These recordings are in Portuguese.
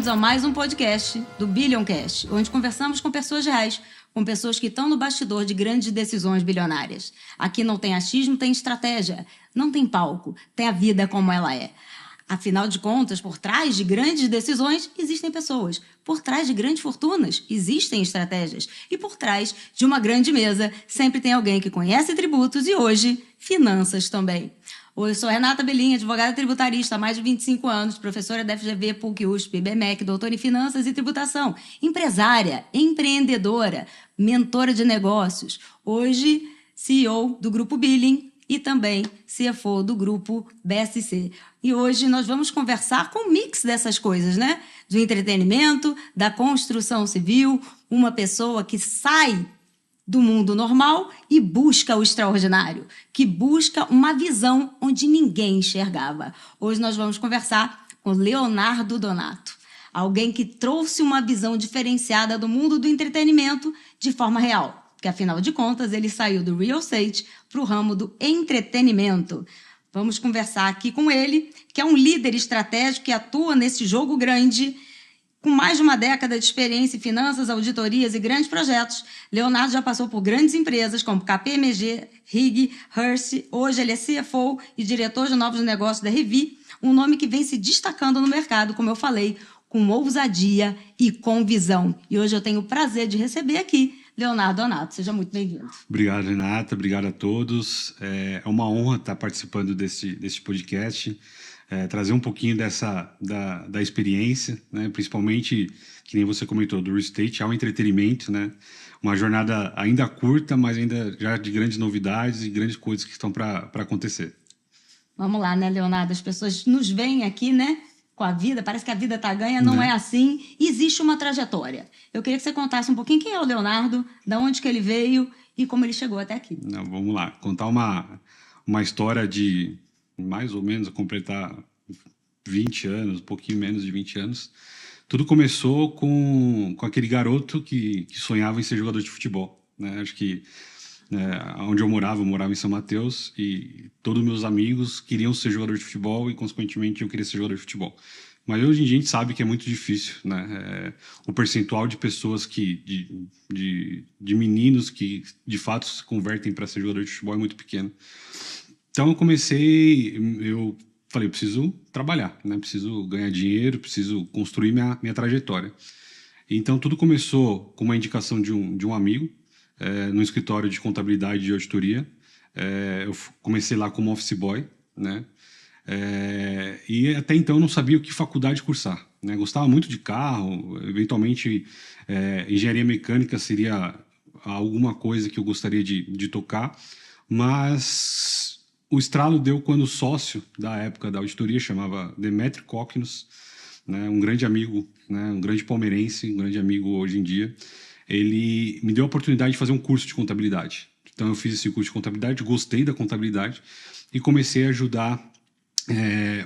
a mais um podcast do Billioncast, onde conversamos com pessoas reais, com pessoas que estão no bastidor de grandes decisões bilionárias. Aqui não tem achismo, tem estratégia. Não tem palco, tem a vida como ela é. Afinal de contas, por trás de grandes decisões, existem pessoas. Por trás de grandes fortunas, existem estratégias. E por trás de uma grande mesa, sempre tem alguém que conhece tributos e hoje, finanças também. Oi, eu sou Renata Belin, advogada tributarista há mais de 25 anos, professora da FGV, PUC, USP, BMEC, doutora em Finanças e Tributação, empresária, empreendedora, mentora de negócios, hoje CEO do Grupo Billing e também CFO do Grupo BSC. E hoje nós vamos conversar com um mix dessas coisas, né? Do entretenimento, da construção civil, uma pessoa que sai do mundo normal e busca o extraordinário, que busca uma visão onde ninguém enxergava. Hoje nós vamos conversar com Leonardo Donato, alguém que trouxe uma visão diferenciada do mundo do entretenimento de forma real, porque afinal de contas ele saiu do real estate para o ramo do entretenimento. Vamos conversar aqui com ele, que é um líder estratégico que atua nesse jogo grande. Com mais de uma década de experiência em finanças, auditorias e grandes projetos, Leonardo já passou por grandes empresas como KPMG, Rig, Hearst. Hoje ele é CFO e diretor de novos negócios da Revi, um nome que vem se destacando no mercado, como eu falei, com ousadia e com visão. E hoje eu tenho o prazer de receber aqui Leonardo Donato. Seja muito bem-vindo. Obrigado, Renata. Obrigado a todos. É uma honra estar participando desse podcast. Trazer um pouquinho da experiência, né? Principalmente, que nem você comentou, do real estate ao entretenimento, né? Uma jornada ainda curta, mas ainda já de grandes novidades e grandes coisas que estão para acontecer. Vamos lá, né, Leonardo? As pessoas nos veem aqui, né, com a vida, parece que a vida tá ganha, não é assim. Existe uma trajetória. Eu queria que você contasse um pouquinho quem é o Leonardo, de onde que ele veio e como ele chegou até aqui. Não, vamos lá, contar uma história de mais ou menos completar 20 anos, um pouquinho menos de 20 anos. Tudo começou com aquele garoto que sonhava em ser jogador de futebol, né? Acho que onde eu morava em São Mateus e todos meus amigos queriam ser jogador de futebol e, consequentemente, eu queria ser jogador de futebol. Mas hoje em dia a gente sabe que é muito difícil, né? O percentual de pessoas de meninos que de fato se convertem para ser jogador de futebol é muito pequeno. Então eu falei, eu preciso trabalhar, né? Preciso ganhar dinheiro, preciso construir minha trajetória. Então tudo começou com uma indicação de um amigo, no escritório de contabilidade e de auditoria. Eu comecei lá como office boy, né? E até então eu não sabia o que faculdade cursar, né? Gostava muito de carro, eventualmente engenharia mecânica seria alguma coisa que eu gostaria de tocar, mas o estralo deu quando o sócio da época da auditoria, chamava Demetrio Kokkinos, né? Um grande amigo, né? Um grande palmeirense, um grande amigo hoje em dia, ele me deu a oportunidade de fazer um curso de contabilidade. Então eu fiz esse curso de contabilidade, gostei da contabilidade e comecei a ajudar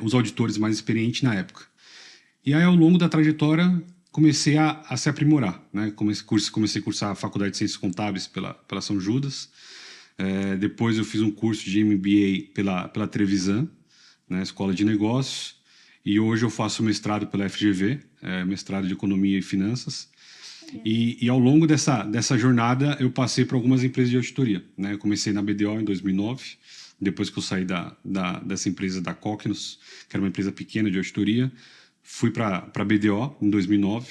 os auditores mais experientes na época. E aí, ao longo da trajetória, comecei a se aprimorar, né? Comecei a cursar a Faculdade de Ciências Contábeis pela São Judas. Depois eu fiz um curso de MBA pela Trevisan, né? Escola de Negócios. E hoje eu faço mestrado pela FGV, mestrado de Economia e Finanças. E ao longo dessa jornada, eu passei por algumas empresas de auditoria, né? Eu comecei na BDO em 2009, depois que eu saí dessa empresa da Kokkinos, que era uma empresa pequena de auditoria, fui para a BDO em 2009.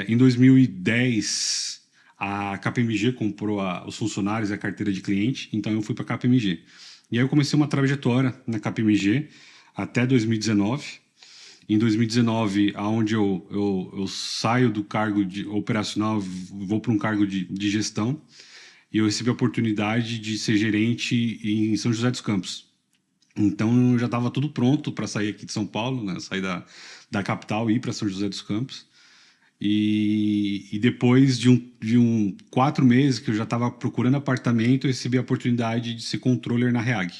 Em 2010, a KPMG comprou os funcionários e a carteira de cliente, então eu fui para a KPMG. E aí eu comecei uma trajetória na KPMG até 2019. Em 2019, onde eu saio do cargo operacional, vou para um cargo de gestão, e eu recebi a oportunidade de ser gerente em São José dos Campos. Então, eu já estava tudo pronto para sair aqui de São Paulo, né? Sair da capital e ir para São José dos Campos. E depois de 4 meses que eu já estava procurando apartamento, eu recebi a oportunidade de ser controller na REAG.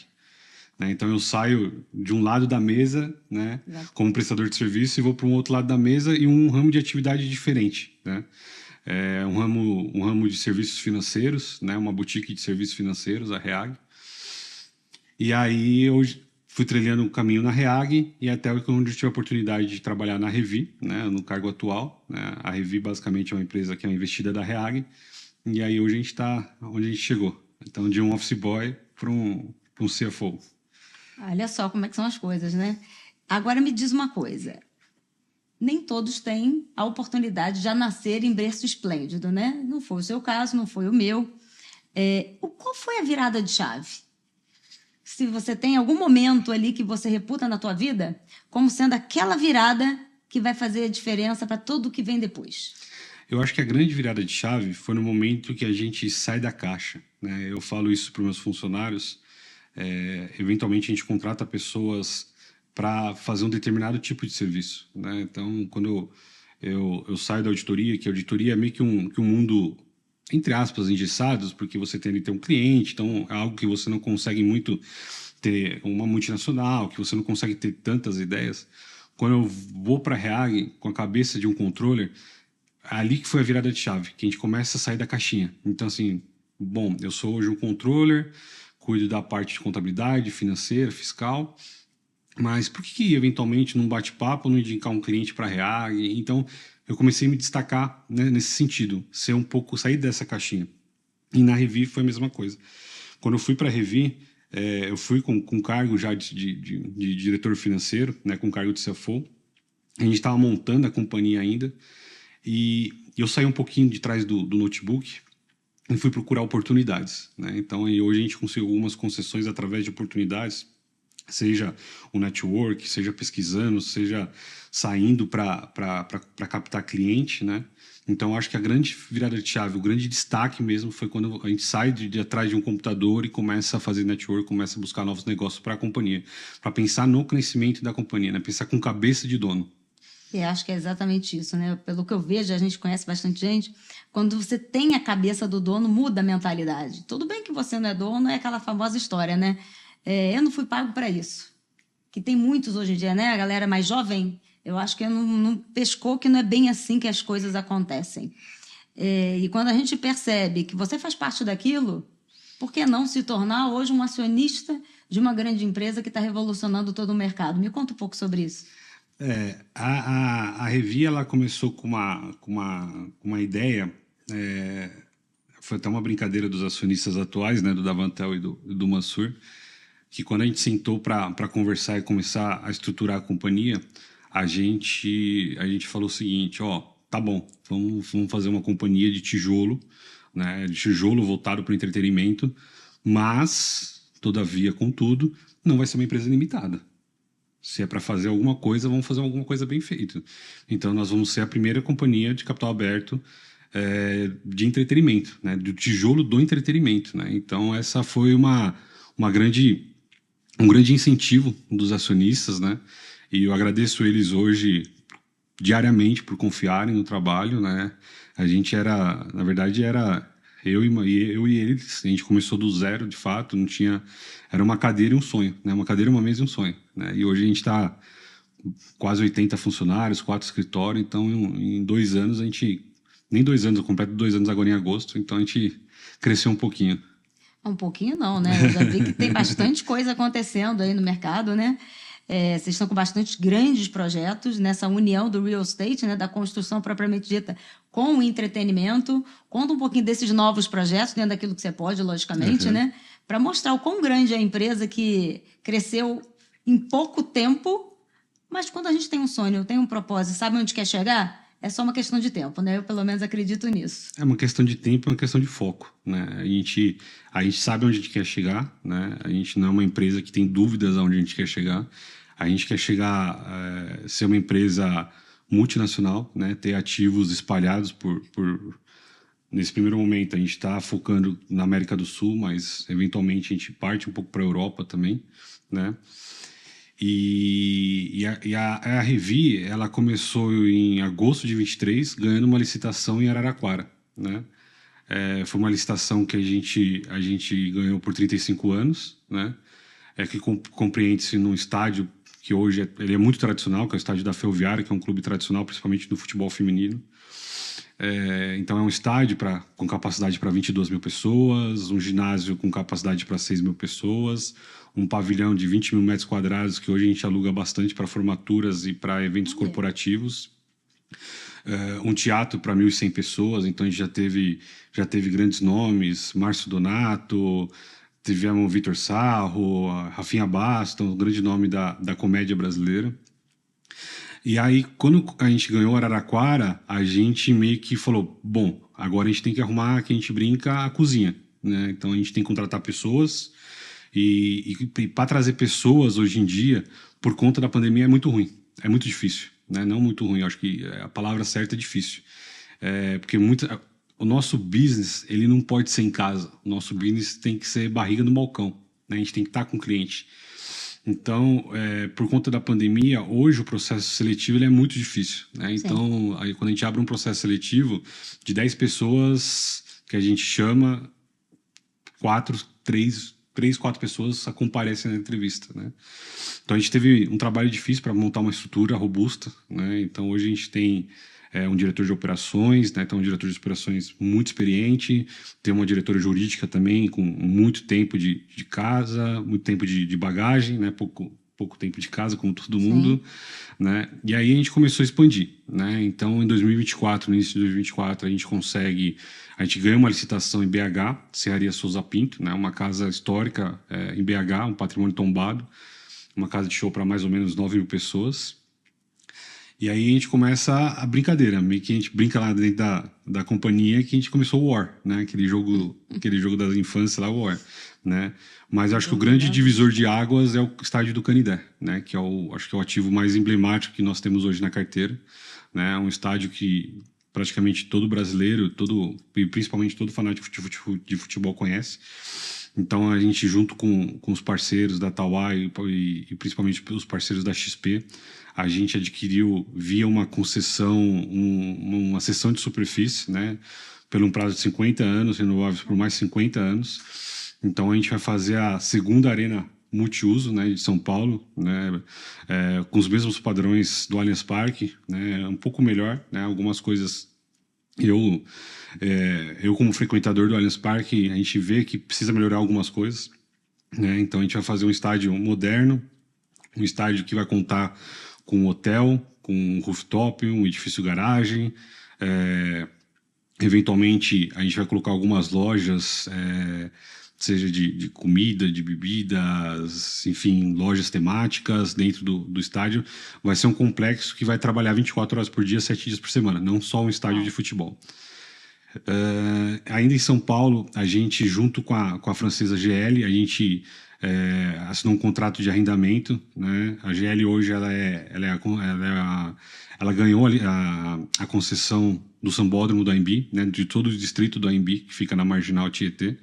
Né? Então, eu saio de um lado da mesa, né, como prestador de serviço, e vou para um outro lado da mesa e um ramo de atividade diferente, né? Um ramo de serviços financeiros, né? Uma boutique de serviços financeiros, a REAG. E aí eu fui trilhando um caminho na REAG e até onde eu tive a oportunidade de trabalhar na Revi, né, no cargo atual. Né? A Revi basicamente é uma empresa que é uma investida da REAG e aí hoje a gente está onde a gente chegou. Então, de um office boy para um CFO. Olha só como é que são as coisas, né? Agora me diz uma coisa. Nem todos têm a oportunidade de já nascer em berço esplêndido, né? Não foi o seu caso, não foi o meu. Qual foi a virada de chave? Se você tem algum momento ali que você reputa na tua vida como sendo aquela virada que vai fazer a diferença para tudo que vem depois. Eu acho que a grande virada de chave foi no momento que a gente sai da caixa. Né? Eu falo isso para os meus funcionários. Eventualmente, a gente contrata pessoas para fazer um determinado tipo de serviço. Né? Então, quando eu saio da auditoria, que a auditoria é meio que um mundo, entre aspas, engessados, porque você tem um cliente, então é algo que você não consegue muito ter uma multinacional, que você não consegue ter tantas ideias. Quando eu vou para a REAG com a cabeça de um controller, é ali que foi a virada de chave, que a gente começa a sair da caixinha. Então, assim, bom, eu sou hoje um controller, cuido da parte de contabilidade, financeira, fiscal, mas por que eventualmente num bate-papo não indicar um cliente para a REAG? Então, eu comecei a me destacar, né, nesse sentido, sair dessa caixinha. E na Revi foi a mesma coisa. Quando eu fui para a Revi, eu fui com cargo já de diretor financeiro, né, com cargo de CFO. A gente estava montando a companhia ainda e eu saí um pouquinho de trás do notebook e fui procurar oportunidades. Né? Então, hoje a gente conseguiu algumas concessões através de oportunidades, seja o network, seja pesquisando, seja saindo para captar cliente, né? Então, acho que a grande virada de chave, o grande destaque mesmo foi quando a gente sai de atrás de um computador e começa a fazer network, começa a buscar novos negócios para a companhia, para pensar no crescimento da companhia, né? Pensar com cabeça de dono. E acho que é exatamente isso, né? Pelo que eu vejo, a gente conhece bastante gente. Quando você tem a cabeça do dono, muda a mentalidade. Tudo bem que você não é dono, é aquela famosa história, né? Eu não fui pago para isso. Que tem muitos hoje em dia, né? A galera mais jovem, eu acho que não pescou que não é bem assim que as coisas acontecem. E quando a gente percebe que você faz parte daquilo, por que não se tornar hoje um acionista de uma grande empresa que está revolucionando todo o mercado? Me conta um pouco sobre isso. A Revi, ela começou com uma ideia, foi até uma brincadeira dos acionistas atuais, né, do Davantel e do Mansur, que quando a gente sentou para conversar e começar a estruturar a companhia, a gente falou o seguinte, tá bom, vamos fazer uma companhia de tijolo, né, de tijolo voltado para o entretenimento, mas, todavia, contudo, não vai ser uma empresa limitada. Se é para fazer alguma coisa, vamos fazer alguma coisa bem feita. Então, nós vamos ser a primeira companhia de capital aberto de entretenimento, né? Do tijolo do entretenimento. Né? Então, essa foi um grande incentivo dos acionistas. Né? E eu agradeço eles hoje diariamente por confiarem no trabalho. Né? A gente na verdade, eu e eles, a gente começou do zero, de fato, não tinha... Era uma cadeira e um sonho, né? Uma cadeira, uma mesa e um sonho. Né? E hoje a gente está quase 80 funcionários, 4 escritórios, então em 2 anos a gente... Nem 2 anos, eu completo 2 anos agora em agosto, então a gente cresceu um pouquinho. Um pouquinho não, né? Eu já vi que tem bastante coisa acontecendo aí no mercado, né? Vocês estão com bastante grandes projetos nessa união do real estate, né, da construção propriamente dita com o entretenimento. Conta um pouquinho desses novos projetos, dentro daquilo que você pode, logicamente, né? Para mostrar o quão grande é a empresa que cresceu em pouco tempo, mas quando a gente tem um sonho, tem um propósito, sabe onde quer chegar? É só uma questão de tempo, né? Eu, pelo menos, acredito nisso. É uma questão de tempo, é uma questão de foco, né? A gente sabe onde a gente quer chegar, né? A gente não é uma empresa que tem dúvidas aonde a gente quer chegar. A gente quer chegar, ser uma empresa multinacional, né? Ter ativos espalhados por... Nesse primeiro momento, a gente está focando na América do Sul, mas, eventualmente, a gente parte um pouco para a Europa também, né? E a Revi, ela começou em agosto de 23, ganhando uma licitação em Araraquara, né? Foi uma licitação que a gente ganhou por 35 anos, né? Que compreende-se num estádio que hoje ele é muito tradicional, que é o estádio da Ferroviária, que é um clube tradicional, principalmente no futebol feminino. Então é um estádio com capacidade para 22 mil pessoas, um ginásio com capacidade para 6 mil pessoas, um pavilhão de 20 mil metros quadrados que hoje a gente aluga bastante para formaturas e para eventos corporativos, um teatro para 1.100 pessoas, então a gente já teve grandes nomes, Márcio Donato, tivemos o Vitor Sarro, a Rafinha Bastos, um grande nome da comédia brasileira. E aí, quando a gente ganhou Araraquara, a gente meio que falou, bom, agora a gente tem que arrumar, que a gente brinca, a cozinha, né? Então a gente tem que contratar pessoas e para trazer pessoas hoje em dia, por conta da pandemia, é muito ruim, é muito difícil, né? Não muito ruim, eu acho que a palavra certa é difícil. Porque o nosso business, ele não pode ser em casa, o nosso business tem que ser barriga no balcão, né? A gente tem que estar com o cliente. Então, por conta da pandemia, hoje o processo seletivo ele é muito difícil, né? Então, aí, quando a gente abre um processo seletivo, de 10 pessoas que a gente chama, 4 pessoas comparecem na entrevista, né? Então, a gente teve um trabalho difícil para montar uma estrutura robusta, né? Então, hoje a gente tem um diretor de operações, né? Então, um diretor de operações muito experiente, tem uma diretora jurídica também com muito tempo de casa, muito tempo de bagagem, né? Pouco tempo de casa, como todo mundo, né? E aí a gente começou a expandir, né? Então, em 2024, no início de 2024, a gente ganhou uma licitação em BH, Serraria Souza Pinto, né? Uma casa histórica em BH, um patrimônio tombado, uma casa de show para mais ou menos 9 mil pessoas. E aí a gente começa a brincadeira, meio que a gente brinca lá dentro da companhia que a gente começou o War, né? Aquele jogo da infância lá, o War, né? Mas eu acho que o grande divisor de águas é o estádio do Canidé, né? Que acho que é o ativo mais emblemático que nós temos hoje na carteira, né? Um estádio que praticamente todo brasileiro, e principalmente todo fanático de futebol conhece. Então a gente, junto com os parceiros da Tauá e principalmente os parceiros da XP, a gente adquiriu via uma concessão, uma cessão de superfície, né, pelo um prazo de 50 anos, renováveis por mais 50 anos. Então a gente vai fazer a segunda arena multiuso, né, de São Paulo, né, com os mesmos padrões do Allianz Parque, né, um pouco melhor, né, algumas coisas. Eu como frequentador do Allianz Parque, a gente vê que precisa melhorar algumas coisas, né? Então a gente vai fazer um estádio moderno, um estádio que vai contar com um hotel, com um rooftop, um edifício garagem. Eventualmente a gente vai colocar algumas lojas, seja de comida, de bebidas, enfim, lojas temáticas dentro do estádio. Vai ser um complexo que vai trabalhar 24 horas por dia, 7 dias por semana, não só um estádio de futebol. Ainda em São Paulo, a gente, junto com a francesa GL, a gente assinou um contrato de arrendamento, né? A GL hoje ela ganhou a concessão do Sambódromo do AMB, né? De todo o distrito do AMB, que fica na Marginal Tietê.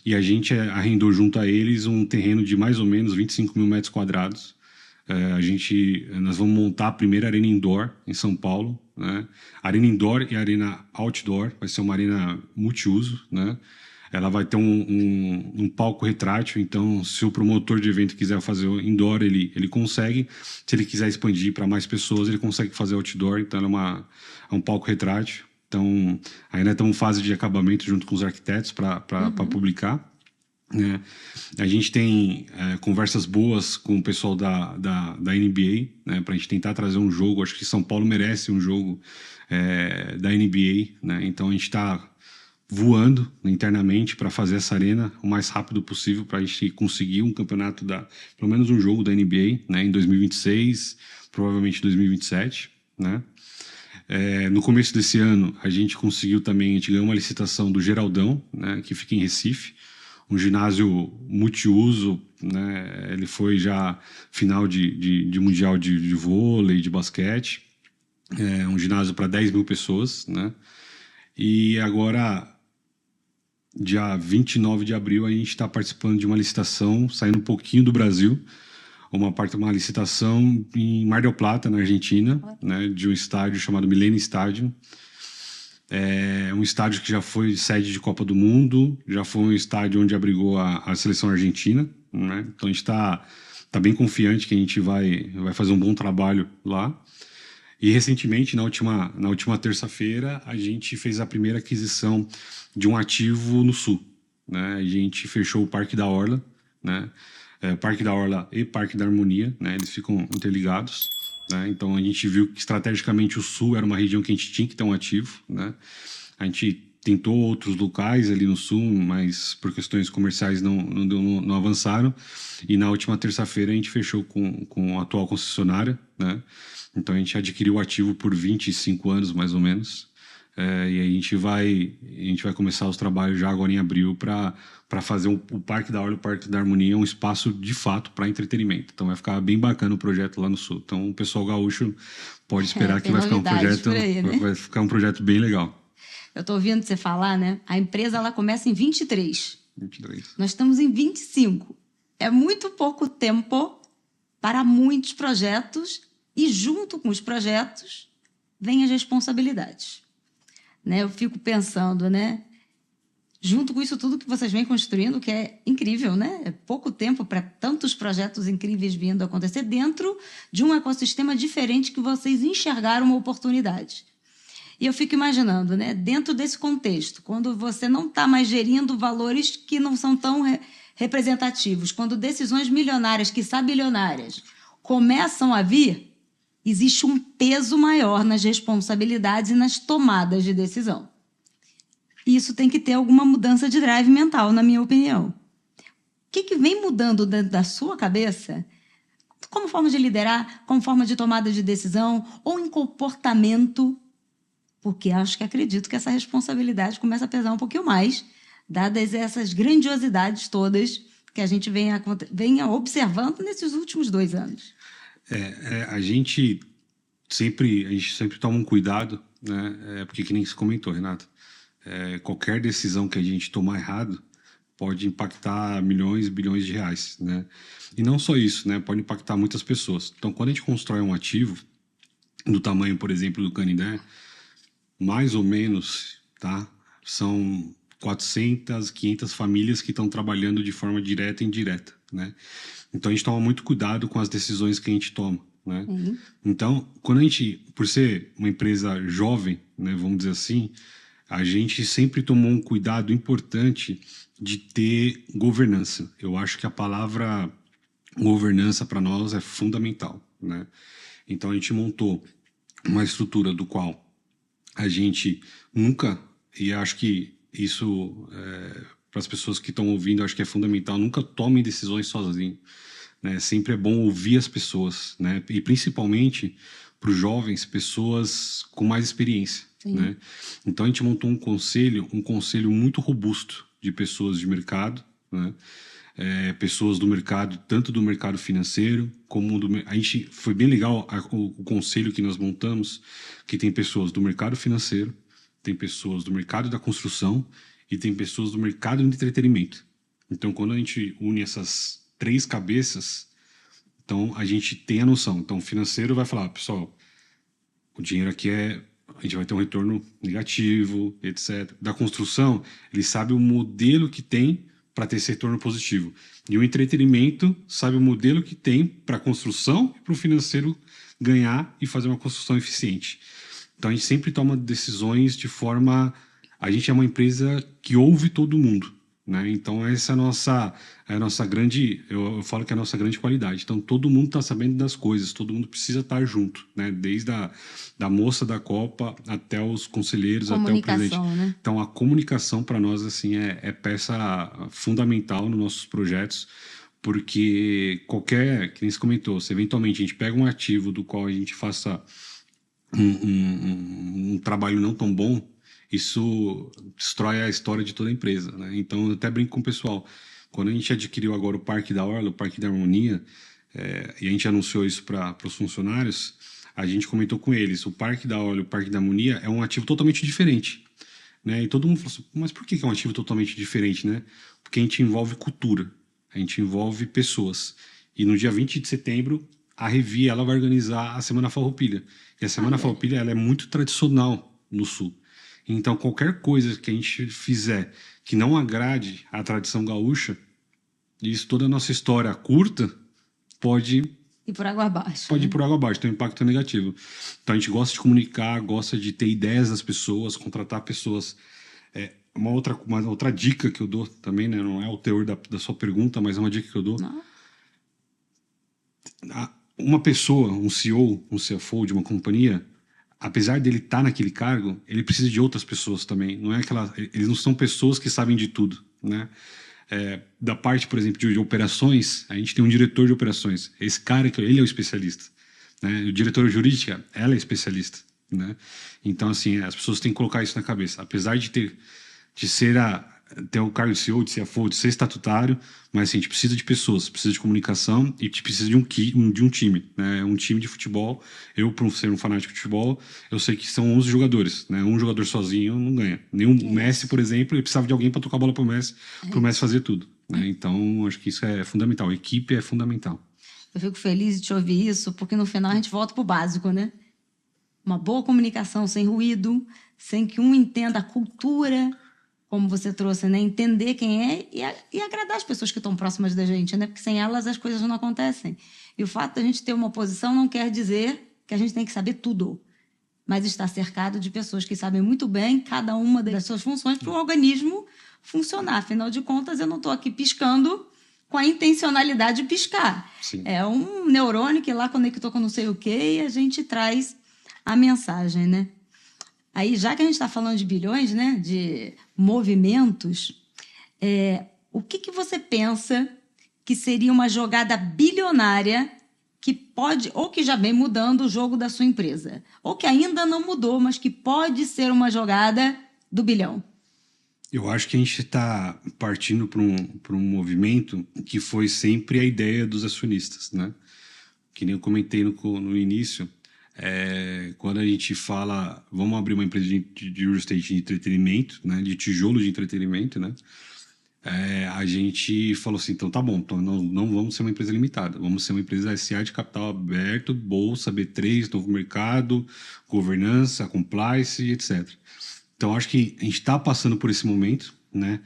E a gente arrendou junto a eles um terreno de mais ou menos 25 mil metros quadrados. Nós vamos montar a primeira arena indoor em São Paulo, né? Arena indoor e arena outdoor, vai ser uma arena multiuso, né? Ela vai ter um palco retrátil, então se o promotor de evento quiser fazer indoor, ele consegue. Se ele quiser expandir para mais pessoas, ele consegue fazer outdoor, então ela é um palco retrátil. Então, ainda estamos em fase de acabamento junto com os arquitetos para publicar. Né? A gente tem conversas boas com o pessoal da NBA, né? Para a gente tentar trazer um jogo. Acho que São Paulo merece um jogo da NBA. Né? Então, a gente está voando internamente para fazer essa arena o mais rápido possível para a gente conseguir um campeonato, pelo menos um jogo da NBA, né? Em 2026, provavelmente 2027, né? No começo desse ano, a gente ganhou uma licitação do Geraldão, né, que fica em Recife, um ginásio multiuso, né, ele foi já final de mundial de vôlei, de basquete, um ginásio para 10 mil pessoas, né, e agora, dia 29 de abril, a gente está participando de uma licitação, saindo um pouquinho do Brasil, uma licitação em Mar del Plata, na Argentina, né, de um estádio chamado Millennium Stadium. É um estádio que já foi sede de Copa do Mundo, já foi um estádio onde abrigou a seleção argentina, né? Então a gente está bem confiante que a gente vai fazer um bom trabalho lá. E recentemente, na última terça-feira, a gente fez a primeira aquisição de um ativo no Sul, né? A gente fechou o Parque da Orla, né? Parque da Orla e Parque da Harmonia, né? Eles ficam interligados, né? Então a gente viu que estrategicamente o Sul era uma região que a gente tinha que ter um ativo, né? A gente tentou outros locais ali no Sul, mas por questões comerciais não avançaram. E na última terça-feira a gente fechou com a atual concessionária, né? Então a gente adquiriu o ativo por 25 anos, mais ou menos. E a gente vai começar os trabalhos já agora em abril para fazer o Parque da Orla e o Parque da Harmonia um espaço de fato para entretenimento. Então vai ficar bem bacana o projeto lá no Sul. Então o pessoal gaúcho pode esperar que vai ficar aí, né? vai ficar um projeto bem legal. Eu estou ouvindo você falar, né? A empresa ela começa em 23. 23. Nós estamos em 25. É muito pouco tempo para muitos projetos e junto com os projetos vem as responsabilidades. Né? Eu fico pensando, né? Junto com isso tudo que vocês vêm construindo, que é incrível, né? É pouco tempo para tantos projetos incríveis vindo a acontecer dentro de um ecossistema diferente que vocês enxergaram uma oportunidade. E eu fico imaginando, né? Dentro desse contexto, quando você não está mais gerindo valores que não são tão representativos, quando decisões milionárias, quiçá bilionárias, começam a vir, existe um peso maior nas responsabilidades e nas tomadas de decisão. Isso tem que ter alguma mudança de drive mental, na minha opinião. O que vem mudando dentro da sua cabeça, como forma de liderar, como forma de tomada de decisão, ou em comportamento? Porque acredito que essa responsabilidade começa a pesar um pouquinho mais, dadas essas grandiosidades todas que a gente venha observando nesses últimos 2 anos. A gente sempre toma um cuidado, né? Porque que nem se comentou, Renato, qualquer decisão que a gente tomar errado pode impactar milhões e bilhões de reais, né? E não só isso, né? Pode impactar muitas pessoas. Então, quando a gente constrói um ativo do tamanho, por exemplo, do Canindé, mais ou menos, tá? São 400, 500 famílias que estão trabalhando de forma direta e indireta, né? Então a gente toma muito cuidado com as decisões que a gente toma, né? Uhum. Então, quando a gente, por ser uma empresa jovem, né, vamos dizer assim, a gente sempre tomou um cuidado importante de ter governança. Eu acho que a palavra governança para nós é fundamental, né? Então a gente montou uma estrutura do qual a gente nunca, e acho que isso para as pessoas que estão ouvindo, acho que é fundamental, nunca tomem decisões sozinho, né? Sempre é bom ouvir as pessoas, né? E principalmente para os jovens, pessoas com mais experiência, né? Então a gente montou um conselho muito robusto de pessoas de mercado, né? Pessoas do mercado, tanto do mercado financeiro como a gente foi bem legal o conselho que nós montamos, que tem pessoas do mercado financeiro, tem pessoas do mercado da construção e tem pessoas do mercado do entretenimento. Então, quando a gente une essas 3 cabeças, então a gente tem a noção. Então, o financeiro vai falar, pessoal, o dinheiro aqui a gente vai ter um retorno negativo, etc. Da construção, ele sabe o modelo que tem para ter esse retorno positivo. E o entretenimento sabe o modelo que tem para a construção e para o financeiro ganhar e fazer uma construção eficiente. Então a gente sempre toma decisões de forma... A gente é uma empresa que ouve todo mundo, né? Então essa é a nossa grande... Eu falo que é a nossa grande qualidade. Então todo mundo está sabendo das coisas, todo mundo precisa estar junto, né? Desde da moça da Copa até os conselheiros, até o presidente. Né? Então a comunicação para nós assim é peça fundamental nos nossos projetos, porque que nem se comentou, se eventualmente a gente pega um ativo do qual a gente faça um trabalho não tão bom, isso destrói a história de toda a empresa, né? Então eu até brinco com o pessoal, quando a gente adquiriu agora o Parque da Orla, o Parque da Harmonia, e a gente anunciou isso para os funcionários, a gente comentou com eles, o Parque da Orla e o Parque da Harmonia é um ativo totalmente diferente, né? E todo mundo falou assim, mas por que é um ativo totalmente diferente, né? Porque a gente envolve cultura, a gente envolve pessoas. E no dia 20 de setembro, a Revi ela vai organizar a Semana Farroupilha. E a Semana Farroupilha ela é muito tradicional no Sul. Então, qualquer coisa que a gente fizer que não agrade a tradição gaúcha, isso toda a nossa história curta pode E por água abaixo. Pode ir né? por água abaixo, tem um impacto negativo. Então a gente gosta de comunicar, gosta de ter ideias das pessoas, contratar pessoas. Uma outra dica que eu dou também, né? Não é o teor da sua pergunta, mas é uma dica que eu dou. Não? Uma pessoa, um CEO, um CFO de uma companhia, apesar dele estar naquele cargo, ele precisa de outras pessoas também. Não é eles não são pessoas que sabem de tudo, né? Da parte, por exemplo, de operações, a gente tem um diretor de operações. Esse cara, ele é o especialista. Né? O diretor jurídica, ela é especialista. Né? Então, assim, as pessoas têm que colocar isso na cabeça. Apesar de ter o cargo de CEO, de CFO, de ser estatutário, mas assim, a gente precisa de pessoas, precisa de comunicação e a gente precisa de um time. Né? Um time de futebol. Eu, por ser um fanático de futebol, eu sei que são 11 jogadores. Né? Um jogador sozinho não ganha. Nem o Messi, por exemplo, ele precisava de alguém para tocar a bola para o Messi fazer tudo. Né? Então, acho que isso é fundamental. A equipe é fundamental. Eu fico feliz de te ouvir isso, porque no final a gente volta pro básico, né? Uma boa comunicação sem ruído, sem que um entenda a cultura, como você trouxe, né? Entender quem é e agradar as pessoas que estão próximas da gente, né? Porque sem elas as coisas não acontecem. E o fato da gente ter uma posição não quer dizer que a gente tem que saber tudo, mas estar cercado de pessoas que sabem muito bem cada uma das suas funções para o organismo funcionar. Afinal de contas, eu não estou aqui piscando com a intencionalidade de piscar. Sim. É um neurônio que lá conectou com não sei o quê e a gente traz a mensagem, né? Aí, já que a gente está falando de bilhões, né, de movimentos, o que você pensa que seria uma jogada bilionária que pode, ou que já vem mudando o jogo da sua empresa, ou que ainda não mudou, mas que pode ser uma jogada do bilhão? Eu acho que a gente está partindo para um movimento que foi sempre a ideia dos acionistas, né? Que nem eu comentei no início, quando a gente fala, vamos abrir uma empresa de real estate de entretenimento, né? De tijolo de entretenimento, né? A gente falou assim, então tá bom, então não vamos ser uma empresa limitada, vamos ser uma empresa SA de capital aberto, bolsa, B3, novo mercado, governança, compliance, etc. Então, acho que a gente está passando por esse momento, né?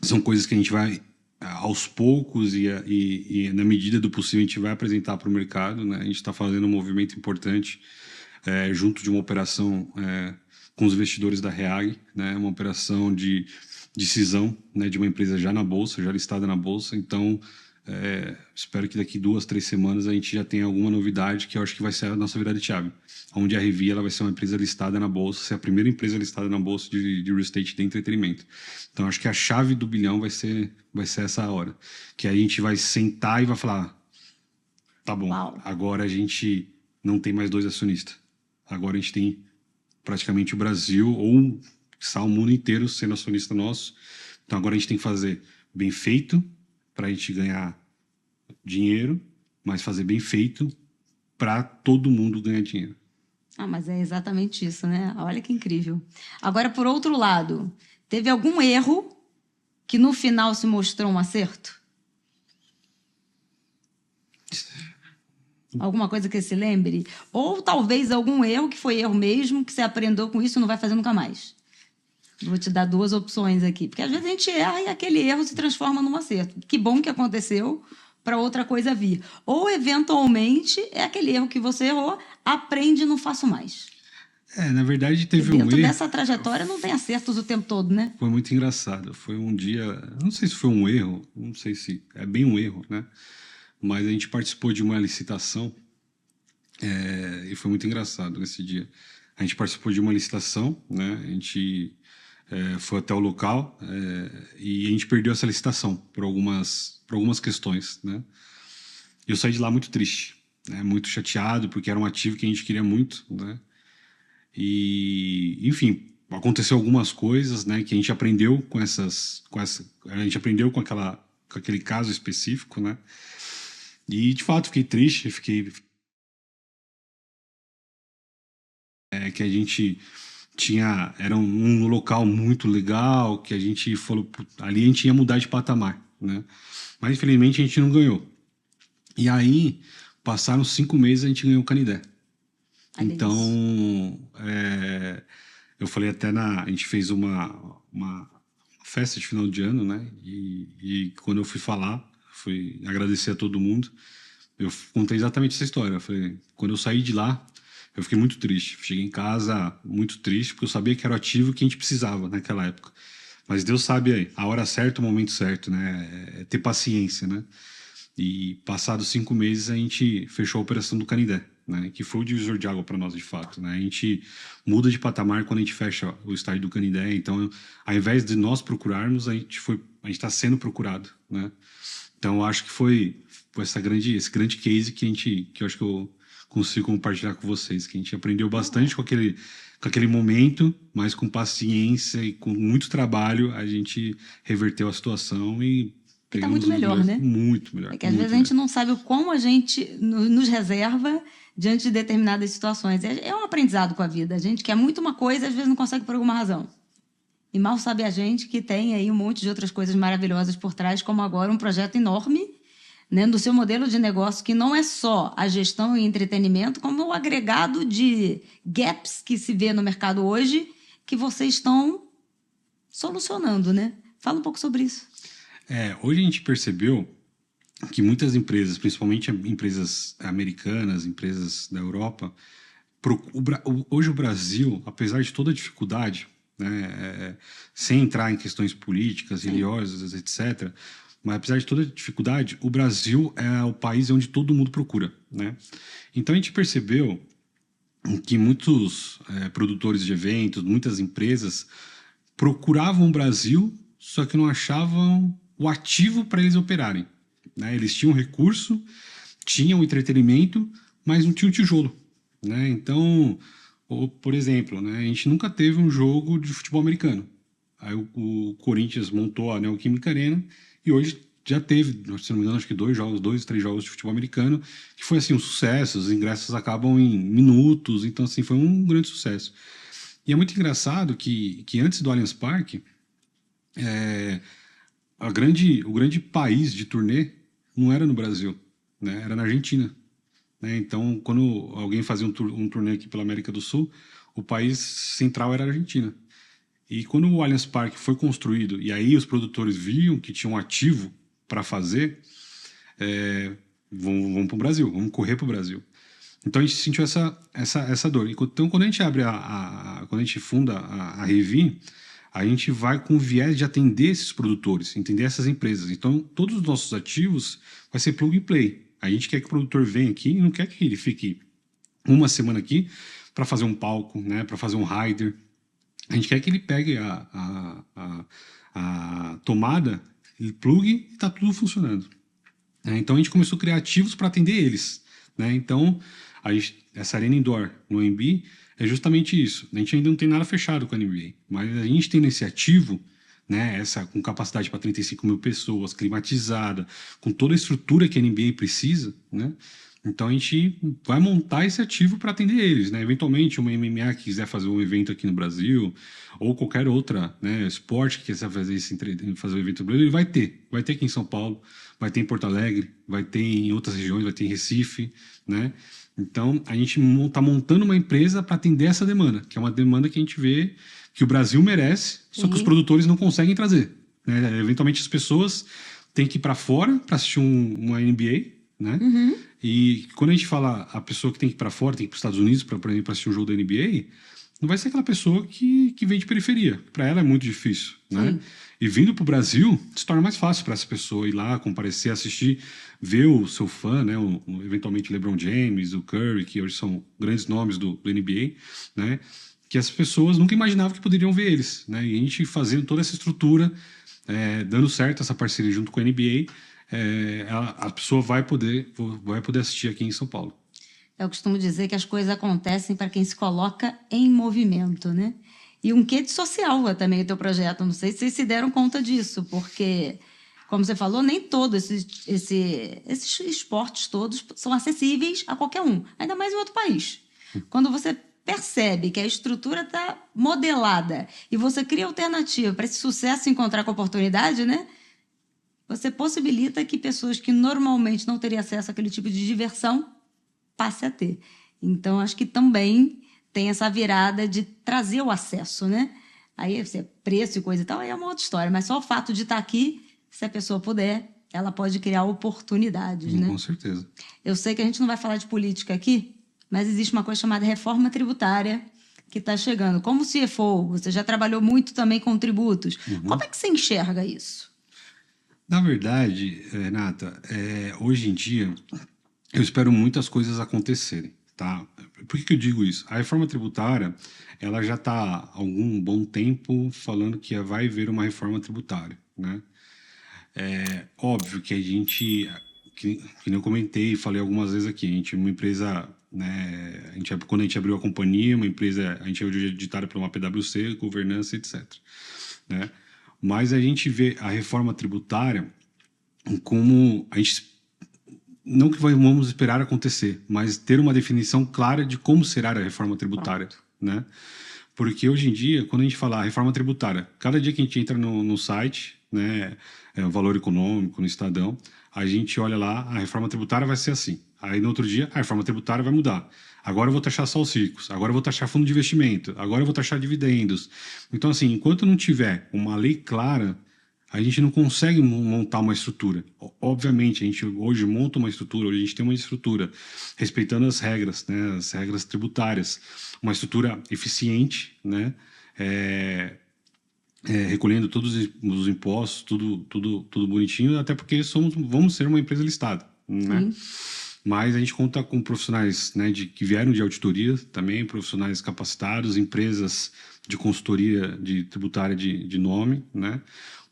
São coisas que a gente vai, aos poucos e na medida do possível, a gente vai apresentar para o mercado, né? A gente está fazendo um movimento importante junto de uma operação com os investidores da REAG, né? Uma operação de cisão, né? De uma empresa já na Bolsa, já listada na Bolsa. Então, espero que daqui 2, 3 semanas a gente já tenha alguma novidade que eu acho que vai ser a nossa virada de chave. Onde a Revi ela vai ser uma empresa listada na Bolsa, ser a primeira empresa listada na Bolsa de real estate de entretenimento. Então, acho que a chave do bilhão vai ser essa hora. Que aí a gente vai sentar e vai falar, tá bom, Uau. agora a gente não tem mais 2 acionistas. Agora a gente tem praticamente o Brasil ou o mundo inteiro sendo acionista nosso. Então, agora a gente tem que fazer bem feito para a gente ganhar dinheiro, mas fazer bem feito para todo mundo ganhar dinheiro. Mas é exatamente isso, né? Olha que incrível. Agora, por outro lado, teve algum erro que no final se mostrou um acerto? Alguma coisa que se lembre? Ou talvez algum erro que foi erro mesmo, que você aprendeu com isso e não vai fazer nunca mais? Vou te dar 2 opções aqui. Porque às vezes a gente erra e aquele erro se transforma num acerto. Que bom que aconteceu para outra coisa vir. Ou, eventualmente, é aquele erro que você errou, aprende e não faço mais. Na verdade, teve um erro. Dentro dessa trajetória não tem acertos o tempo todo, né? Foi muito engraçado. Foi um dia, não sei se foi um erro, não sei se é bem um erro, né? Mas a gente participou de uma licitação e foi muito engraçado nesse dia. A gente participou de uma licitação, né? A gente foi até o local e a gente perdeu essa licitação por algumas questões, né? E eu saí de lá muito triste, né? Muito chateado, porque era um ativo que a gente queria muito, né? E, enfim, aconteceu algumas coisas, né? Que a gente aprendeu a gente aprendeu com aquele caso específico, né? E, de fato, fiquei triste, que a gente era um local muito legal, que a gente falou, ali a gente ia mudar de patamar, né? Mas, infelizmente, a gente não ganhou. E aí, passaram 5 meses, a gente ganhou o Canidé. Olha Então, isso. eu falei até a gente fez uma festa de final de ano, né? E quando eu fui falar, fui agradecer a todo mundo, Eu contei exatamente essa história. Eu falei, quando eu saí de lá, eu fiquei muito triste. Cheguei em casa muito triste, porque eu sabia que era o ativo que a gente precisava naquela época. Mas Deus sabe aí, a hora certa, o momento certo, né? É ter paciência, né? E passados 5 meses a gente fechou a operação do Canindé, né? Que foi o divisor de água para nós, de fato, né? A gente muda de patamar quando a gente fecha o estádio do Canindé. Então, ao invés de nós procurarmos, a gente está sendo procurado, né? Então, eu acho que foi esse grande case que eu acho que eu consigo compartilhar com vocês, que a gente aprendeu bastante com aquele momento, mas com paciência e com muito trabalho a gente reverteu a situação e E tá pegamos muito melhor, dois, né? muito melhor. É que às muito vezes a gente melhor. não sabe o como a gente nos reserva diante de determinadas situações. É um aprendizado com a vida. A gente quer muito uma coisa e às vezes não consegue por alguma razão. E mal sabe a gente que tem aí um monte de outras coisas maravilhosas por trás, como agora um projeto enorme, né, do seu modelo de negócio, que não é só a gestão e entretenimento, como o agregado de gaps que se vê no mercado hoje, que vocês estão solucionando, né? Fala um pouco sobre isso. Hoje a gente percebeu que muitas empresas, principalmente empresas americanas, empresas da Europa, hoje o Brasil, apesar de toda a dificuldade, né, sem entrar em questões políticas, religiosas, etc., mas apesar de toda a dificuldade, o Brasil é o país onde todo mundo procura, né? Então a gente percebeu que muitos produtores de eventos, muitas empresas procuravam o Brasil, só que não achavam o ativo para eles operarem, né? Eles tinham recurso, tinham entretenimento, mas não tinham tijolo, né? Então, por exemplo, né, a gente nunca teve um jogo de futebol americano. Aí o Corinthians montou a Neoquímica Arena e hoje já teve, se não me engano, acho que 2, 3 jogos de futebol americano, que foi assim um sucesso, os ingressos acabam em minutos, então assim foi um grande sucesso. E é muito engraçado que antes do Allianz Parque, o grande país de turnê não era no Brasil, né? Era na Argentina, né? Então, quando alguém fazia um turnê aqui pela América do Sul, o país central era a Argentina. E quando o Allianz Parque foi construído, e aí os produtores viam que tinha um ativo para fazer, vamos para o Brasil, vamos correr para o Brasil. Então a gente sentiu essa dor. Então quando a gente abre quando a gente funda a Revi, a gente vai com o viés de atender esses produtores, entender essas empresas. Então todos os nossos ativos vai ser plug and play. A gente quer que o produtor venha aqui e não quer que ele fique uma semana aqui para fazer um palco, né, para fazer um rider. A gente quer que ele pegue a tomada, ele plugue e está tudo funcionando. Então a gente começou a criar ativos para atender eles, né? Então essa arena indoor no AMB é justamente isso. A gente ainda não tem nada fechado com a NBA, mas a gente tem nesse ativo, né, essa com capacidade para 35 mil pessoas, climatizada, com toda a estrutura que a NBA precisa, né? Então a gente vai montar esse ativo para atender eles, né? Eventualmente uma MMA que quiser fazer um evento aqui no Brasil ou qualquer outra, né, esporte que quiser fazer um evento no Brasil, ele vai ter aqui em São Paulo, vai ter em Porto Alegre, vai ter em outras regiões, vai ter em Recife, né? Então a gente está montando uma empresa para atender essa demanda, que é uma demanda que a gente vê que o Brasil merece, só que os produtores não conseguem trazer, né? Eventualmente as pessoas têm que ir para fora para assistir uma NBA, né? E quando a gente fala a pessoa que tem que ir para fora, tem que ir para os Estados Unidos para assistir um jogo da NBA, não vai ser aquela pessoa que vem de periferia. Para ela é muito difícil, né? E vindo para o Brasil, se torna mais fácil para essa pessoa ir lá, comparecer, assistir, ver o seu fã, né? Eventualmente LeBron James, o Curry, que hoje são grandes nomes do NBA, né? Que as pessoas nunca imaginavam que poderiam ver eles, né? E a gente fazendo toda essa estrutura, dando certo essa parceria junto com a NBA, a pessoa vai poder assistir aqui em São Paulo. Eu costumo dizer que as coisas acontecem para quem se coloca em movimento, né? E um quê de social também o teu projeto. Não sei se vocês se deram conta disso, porque, como você falou, nem todos esses esportes todos são acessíveis a qualquer um, ainda mais em outro país. Quando você percebe que a estrutura está modelada e você cria alternativa para esse sucesso encontrar com oportunidade, né? Você possibilita que pessoas que normalmente não teriam acesso àquele tipo de diversão passe a ter. Então, acho que também tem essa virada de trazer o acesso, né? Aí, preço e coisa e tal, aí é uma outra história. Mas só o fato de estar aqui, se a pessoa puder, ela pode criar oportunidades, né? Com certeza. Eu sei que a gente não vai falar de política aqui, mas existe uma coisa chamada reforma tributária que está chegando. Como CFO, você já trabalhou muito também com tributos. Como é que você enxerga isso? Na verdade, Renata, hoje em dia eu espero muitas coisas acontecerem, tá? Por que eu digo isso? A reforma tributária, ela já está há algum bom tempo falando que vai haver uma reforma tributária, né? É óbvio que a gente, que nem eu comentei e falei algumas vezes aqui, a gente é uma empresa, né, quando a gente abriu a companhia, uma empresa, a gente é auditada por uma PwC, governança, etc, né? Mas a gente vê a reforma tributária como a gente, não que vamos esperar acontecer, mas ter uma definição clara de como será a reforma tributária, né? Porque hoje em dia, quando a gente fala reforma tributária, cada dia que a gente entra no site, né, o Valor Econômico, no Estadão, a gente olha lá, a reforma tributária vai ser assim. Aí no outro dia, a reforma tributária vai mudar. Agora eu vou taxar só os ricos, agora eu vou taxar fundo de investimento, agora eu vou taxar dividendos. Então, assim, enquanto não tiver uma lei clara, a gente não consegue montar uma estrutura. Obviamente, a gente hoje monta uma estrutura, hoje a gente tem uma estrutura respeitando as regras, né, as regras tributárias, uma estrutura eficiente, né, recolhendo todos os impostos, tudo bonitinho, até porque vamos ser uma empresa listada, né? Mas a gente conta com profissionais, né, que vieram de auditoria também, profissionais capacitados, empresas de consultoria de tributária de nome, né,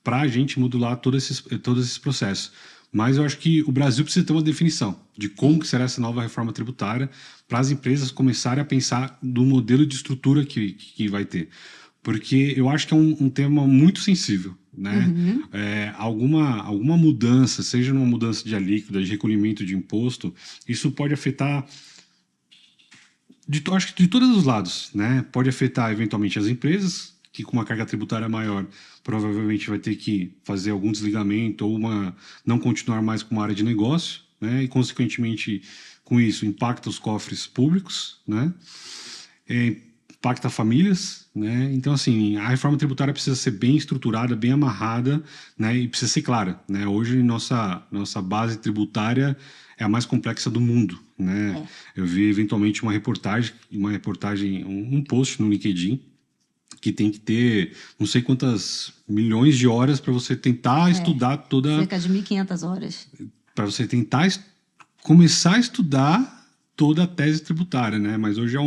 para a gente modular todos esses processos. Mas eu acho que o Brasil precisa ter uma definição de como que será essa nova reforma tributária para as empresas começarem a pensar do modelo de estrutura que vai ter. Porque eu acho que é um tema muito sensível, né? Alguma mudança, seja numa mudança de alíquota, de recolhimento de imposto, isso pode afetar, acho que de todos os lados, né? Pode afetar eventualmente as empresas, que com uma carga tributária maior provavelmente vai ter que fazer algum desligamento ou não continuar mais com uma área de negócio, né? E consequentemente com isso impacta os cofres públicos, né? Impacta famílias, né? Então, assim, a reforma tributária precisa ser bem estruturada, bem amarrada, né? E precisa ser clara, né? Hoje, nossa base tributária é a mais complexa do mundo, né? Eu vi, eventualmente, uma reportagem, um post no LinkedIn, que tem que ter não sei quantas milhões de horas para você tentar estudar toda... Cerca de 1.500 horas. Para você tentar começar a estudar toda a tese tributária, né? Mas hoje é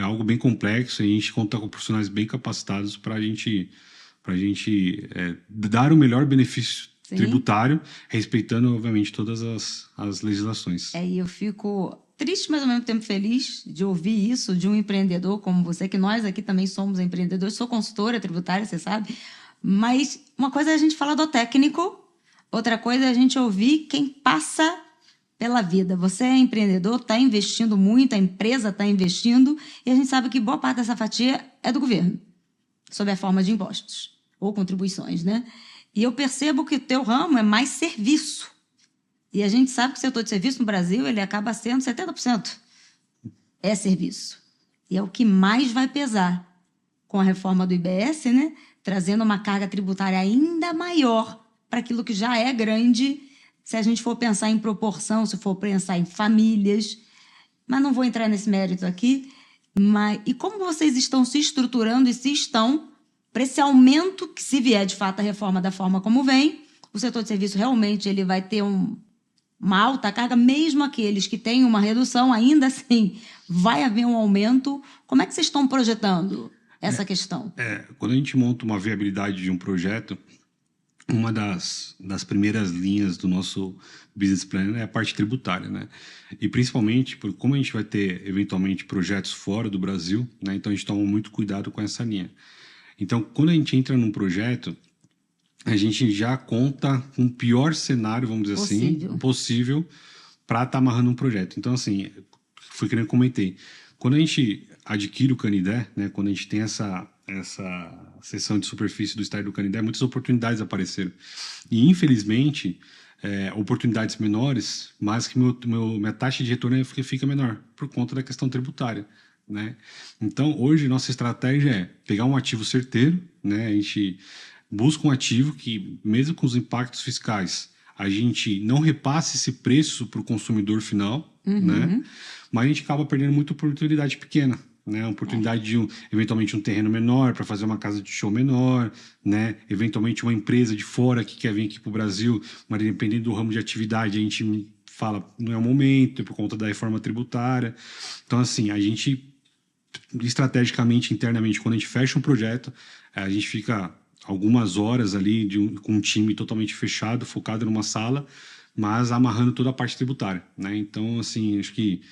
algo bem complexo e a gente conta com profissionais bem capacitados para a gente dar o melhor benefício tributário, respeitando, obviamente, todas as legislações. E eu fico triste, mas ao mesmo tempo feliz de ouvir isso de um empreendedor como você, que nós aqui também somos empreendedores. Sou consultora tributária, você sabe. Mas uma coisa é a gente falar do técnico, outra coisa é a gente ouvir quem passa pela vida. Você é empreendedor, está investindo muito, a empresa está investindo, e a gente sabe que boa parte dessa fatia é do governo, sob a forma de impostos ou contribuições, né? E eu percebo que o teu ramo é mais serviço. E a gente sabe que o setor de serviço no Brasil, ele acaba sendo 70% é serviço. E é o que mais vai pesar com a reforma do IBS, né? Trazendo uma carga tributária ainda maior para aquilo que já é grande, se a gente for pensar em proporção, se for pensar em famílias. Mas não vou entrar nesse mérito aqui. E como vocês estão se estruturando e se estão para esse aumento que, se vier de fato a reforma da forma como vem, o setor de serviço realmente ele vai ter uma alta carga, mesmo aqueles que têm uma redução, ainda assim vai haver um aumento. Como é que vocês estão projetando essa questão? Quando a gente monta uma viabilidade de um projeto, uma das primeiras linhas do nosso business plan é a parte tributária, né? E principalmente, porque como a gente vai ter, eventualmente, projetos fora do Brasil, né? Então a gente toma muito cuidado com essa linha. Então, quando a gente entra num projeto, a gente já conta com o pior cenário, vamos dizer assim, possível para estar amarrando um projeto. Então, assim, foi que eu comentei. Quando a gente adquire o Canidé, né? Quando a gente tem essa seção de superfície do estádio do Canidé, muitas oportunidades apareceram. E, infelizmente, oportunidades menores, mas que minha taxa de retorno fica menor, por conta da questão tributária, né? Então, hoje, nossa estratégia é pegar um ativo certeiro, né? A gente busca um ativo que, mesmo com os impactos fiscais, a gente não repasse esse preço para o consumidor final, né? Mas a gente acaba perdendo muita oportunidade pequena, né? A oportunidade de, eventualmente, um terreno menor para fazer uma casa de show menor, né? Eventualmente, uma empresa de fora que quer vir aqui para o Brasil, mas dependendo do ramo de atividade, a gente fala, não é o momento, por conta da reforma tributária. Então, assim, a gente, estrategicamente, internamente, quando a gente fecha um projeto, a gente fica algumas horas ali com um time totalmente fechado, focado numa sala, mas amarrando toda a parte tributária, né? Então, assim, acho que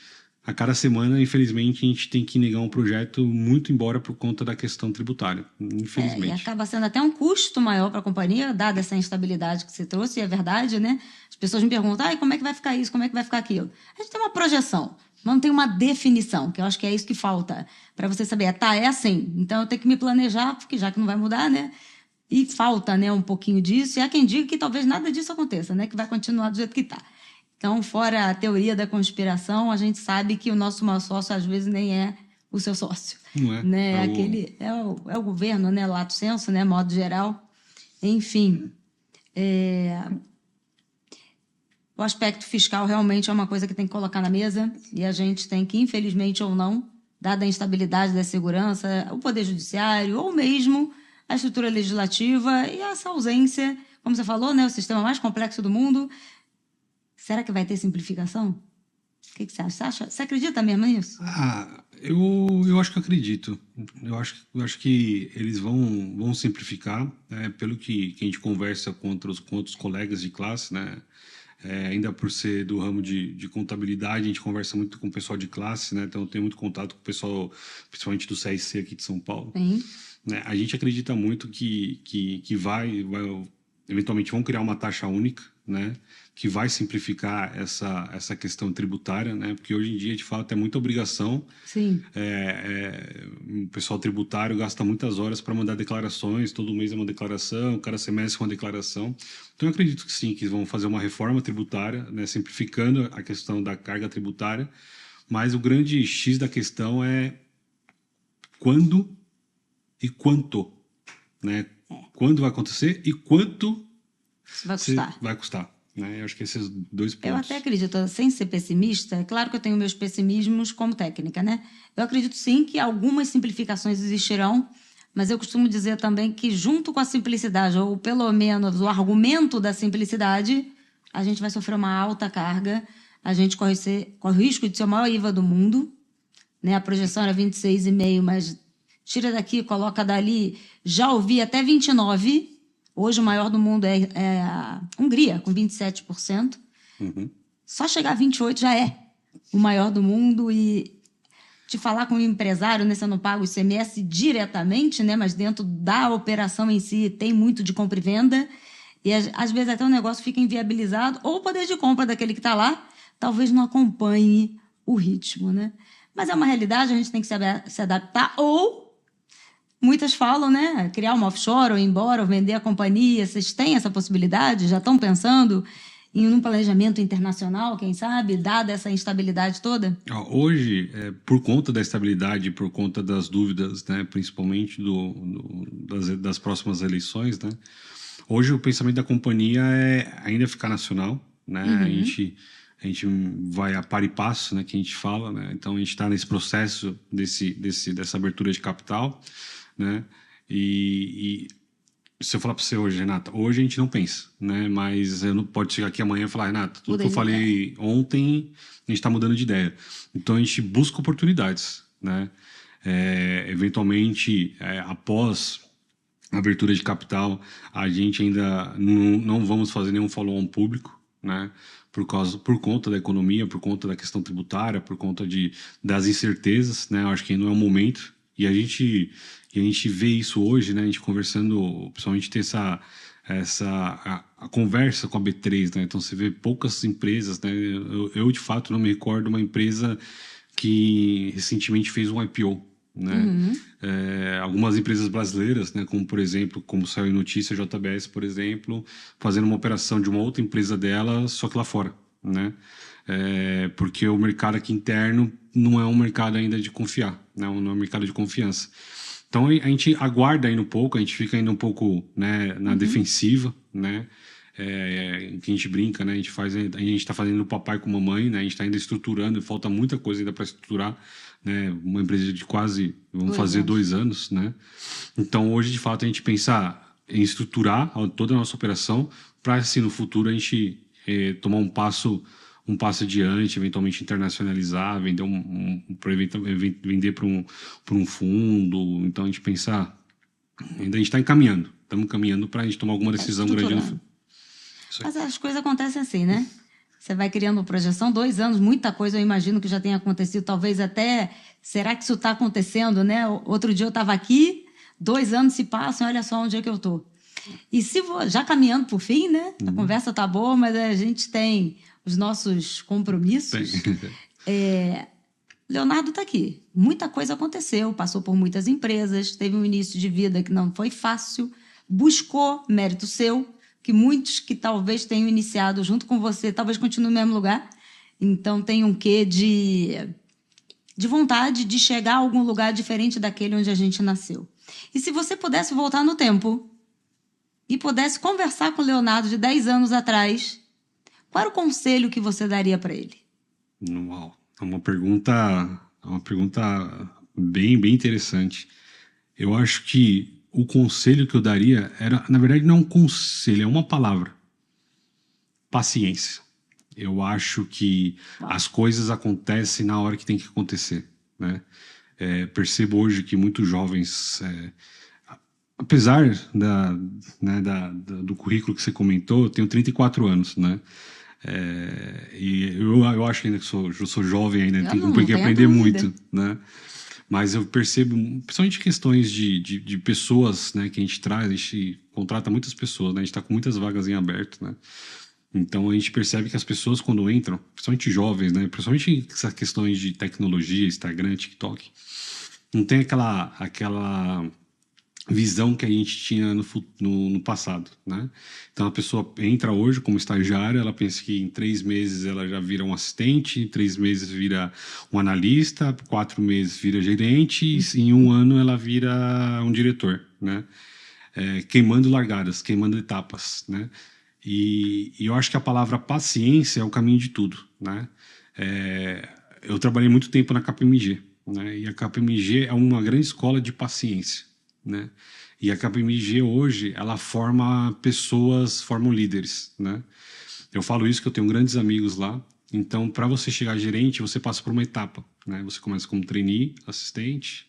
a cada semana, infelizmente, a gente tem que negar um projeto muito embora por conta da questão tributária, E infelizmente. acaba sendo até um custo maior para a companhia, dada essa instabilidade que você trouxe, e é verdade, né? As pessoas me perguntam, como é que vai ficar isso, como é que vai ficar aquilo? A gente tem uma projeção, mas não tem uma definição, que eu acho que é isso que falta, para você saber, é assim, então eu tenho que me planejar, porque já que não vai mudar, né? E falta, né, um pouquinho disso, e há quem diga que talvez nada disso aconteça, né? Que vai continuar do jeito que está. Então, fora a teoria da conspiração, a gente sabe que o nosso maior sócio, às vezes, nem é o seu sócio. Não é? Né? É o governo, né? Lato sensu, né? Modo geral. Enfim, o aspecto fiscal realmente é uma coisa que tem que colocar na mesa e a gente tem que, infelizmente ou não, dada a instabilidade da segurança, o poder judiciário ou mesmo a estrutura legislativa e essa ausência, como você falou, né? O sistema mais complexo do mundo. Será que vai ter simplificação? O que você acha? Você acredita mesmo nisso? Eu acho que acredito. Eu acho que eles vão simplificar, né? Pelo que a gente conversa com outros colegas de classe, né? Ainda por ser do ramo de contabilidade, a gente conversa muito com o pessoal de classe, né? Então eu tenho muito contato com o pessoal, principalmente do CSC aqui de São Paulo. Sim. Né? A gente acredita muito que eventualmente vão criar uma taxa única, né? Que vai simplificar essa questão tributária, né? Porque hoje em dia, de fato, é muita obrigação. Sim. O pessoal tributário gasta muitas horas para mandar declarações, todo mês é uma declaração, cada semestre é uma declaração. Então, eu acredito que sim, que vão fazer uma reforma tributária, né? Simplificando a questão da carga tributária, mas o grande X da questão é quando e quanto, né? Quando vai acontecer e quanto vai custar. Né? Eu acho que esses dois pontos. Eu até acredito, sem ser pessimista, é claro que eu tenho meus pessimismos como técnica, né? Eu acredito sim que algumas simplificações existirão, mas eu costumo dizer também que junto com a simplicidade, ou pelo menos o argumento da simplicidade, a gente vai sofrer uma alta carga, a gente corre o risco de ser o maior IVA do mundo, né? A projeção era 26,5%, mas tira daqui, coloca dali, já ouvi até 29%. Hoje o maior do mundo é a Hungria, com 27%. Só chegar a 28% já é o maior do mundo. E te falar com o empresário, né, você não paga o ICMS diretamente, né, mas dentro da operação em si tem muito de compra e venda. E às vezes até o negócio fica inviabilizado, ou o poder de compra daquele que está lá talvez não acompanhe o ritmo. Né? Mas é uma realidade, a gente tem que se adaptar, ou... Muitas falam, né? Criar uma offshore, ou ir embora, ou vender a companhia. Vocês têm essa possibilidade? Já estão pensando em um planejamento internacional, quem sabe, dada essa instabilidade toda? Hoje, por conta da estabilidade, por conta das dúvidas, né, principalmente das próximas eleições, né, hoje o pensamento da companhia é ainda ficar nacional. Né, a gente vai a par e passo, né, que a gente fala. Né, então, a gente está nesse processo dessa abertura de capital. Né? E se eu falar para você hoje, Renata, hoje a gente não pensa, né? Mas eu não pode chegar aqui amanhã e falar, Renata, tudo que eu falei ontem, a gente está mudando de ideia. Então a gente busca oportunidades, né? Eventualmente, após a abertura de capital, a gente ainda não vamos fazer nenhum follow-on público, né? Por conta da economia, por conta da questão tributária, por conta das incertezas, né? Eu acho que não é o momento. E a gente vê isso hoje, né? A gente conversando, principalmente ter a conversa com a B3, né? Então você vê poucas empresas, né? Eu de fato não me recordo uma empresa que recentemente fez um IPO, né? Algumas empresas brasileiras, né? Como por exemplo, como saiu em notícia, a JBS, por exemplo, fazendo uma operação de uma outra empresa dela, só que lá fora, né? Porque o mercado aqui interno não é um mercado ainda de confiar, né? Não é um mercado de confiança. Então a gente aguarda ainda um pouco, a gente fica ainda um pouco, né, na defensiva, né? Que a gente brinca, né? A gente está fazendo o papai com mamãe, né? A gente está ainda estruturando, falta muita coisa ainda para estruturar, né? Uma empresa de quase, vamos fazer 2 anos, né? Então hoje, de fato, a gente pensar em estruturar toda a nossa operação para, assim, no futuro a gente tomar um passo adiante, eventualmente internacionalizar, vender vender para um fundo. Então a gente pensar, ainda a gente está encaminhando, estamos caminhando para a gente tomar alguma decisão grande no futuro. Mas as coisas acontecem assim, né? Você vai criando uma projeção, 2 anos, muita coisa eu imagino que já tenha acontecido, talvez até, será que isso está acontecendo, né? Outro dia eu estava aqui, 2 anos se passam, olha só onde é que eu estou. E já caminhando por fim, né? A conversa tá boa, mas a gente tem os nossos compromissos. Leonardo está aqui. Muita coisa aconteceu, passou por muitas empresas, teve um início de vida que não foi fácil, buscou mérito seu, que muitos que talvez tenham iniciado junto com você, talvez continuem no mesmo lugar. Então tem um quê de vontade de chegar a algum lugar diferente daquele onde a gente nasceu. E se você pudesse voltar no tempo e pudesse conversar com o Leonardo de 10 anos atrás, qual era o conselho que você daria para ele? Uau, é uma pergunta bem interessante. Eu acho que o conselho que eu daria era, na verdade, não é um conselho, é uma palavra: paciência. Eu acho que as coisas acontecem na hora que tem que acontecer, né? Percebo hoje que muitos jovens, apesar do currículo que você comentou, eu tenho 34 anos, né? E eu acho ainda que eu sou jovem ainda, tenho que aprender muito, né? Mas eu percebo, principalmente questões de pessoas, né, que a gente traz, a gente contrata muitas pessoas, né? A gente está com muitas vagas em aberto, né? Então a gente percebe que as pessoas, quando entram, principalmente jovens, né, principalmente essas questões de tecnologia, Instagram, TikTok, não tem aquela visão que a gente tinha no passado, né? Então a pessoa entra hoje como estagiária, ela pensa que em 3 meses ela já vira um assistente, em 3 meses vira um analista, 4 meses vira gerente, e em 1 ano ela vira um diretor, né? Queimando largadas, queimando etapas, né? E eu acho que a palavra paciência é o caminho de tudo, né? Eu trabalhei muito tempo na KPMG, né? E a KPMG é uma grande escola de paciência, né? E a KPMG hoje, ela forma pessoas, forma líderes, né? Eu falo isso que eu tenho grandes amigos lá. Então, para você chegar a gerente, você passa por uma etapa, né? Você começa como trainee, assistente,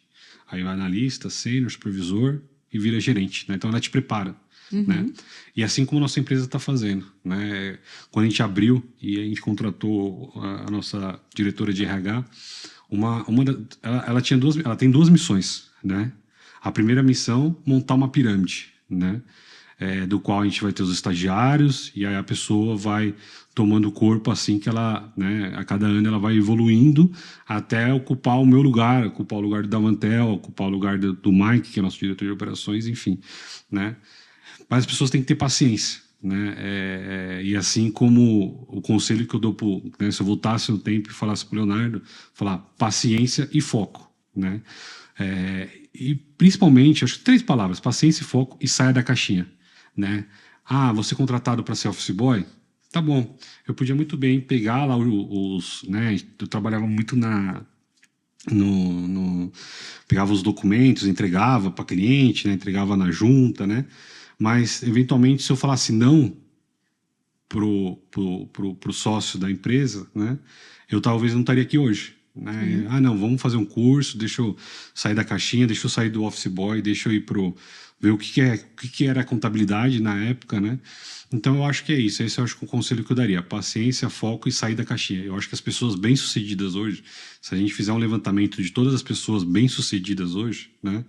aí vai analista, sênior, supervisor e vira gerente, né? Então, ela te prepara, né? E assim como a nossa empresa está fazendo, né? Quando a gente abriu e a gente contratou a nossa diretora de RH, ela tem 2 missões, né? A primeira missão, montar uma pirâmide, né? Do qual a gente vai ter os estagiários e aí a pessoa vai tomando corpo assim que ela, né, a cada ano ela vai evoluindo até ocupar o meu lugar, ocupar o lugar do Davantel, ocupar o lugar do Mike, que é nosso diretor de operações, enfim, né? Mas as pessoas têm que ter paciência, né? E assim como o conselho que eu dou né, se eu voltasse no tempo e falasse para o Leonardo, falar paciência e foco, né? E principalmente, acho que 3 palavras: paciência, foco e saia da caixinha, né? Você contratado para ser office boy? Tá bom. Eu podia muito bem pegar lá né? Eu trabalhava muito pegava os documentos, entregava para cliente, né? Entregava na junta, né? Mas eventualmente, se eu falasse não pro sócio da empresa, né? Eu talvez não estaria aqui hoje, né? Não, vamos fazer um curso, deixa eu sair da caixinha, deixa eu sair do office boy, deixa eu ir ver o que era a contabilidade na época, né? Então eu acho que é isso. Esse eu acho que é o conselho que eu daria: paciência, foco e sair da caixinha. Eu acho que as pessoas bem-sucedidas hoje, se a gente fizer um levantamento de todas as pessoas bem-sucedidas hoje, né?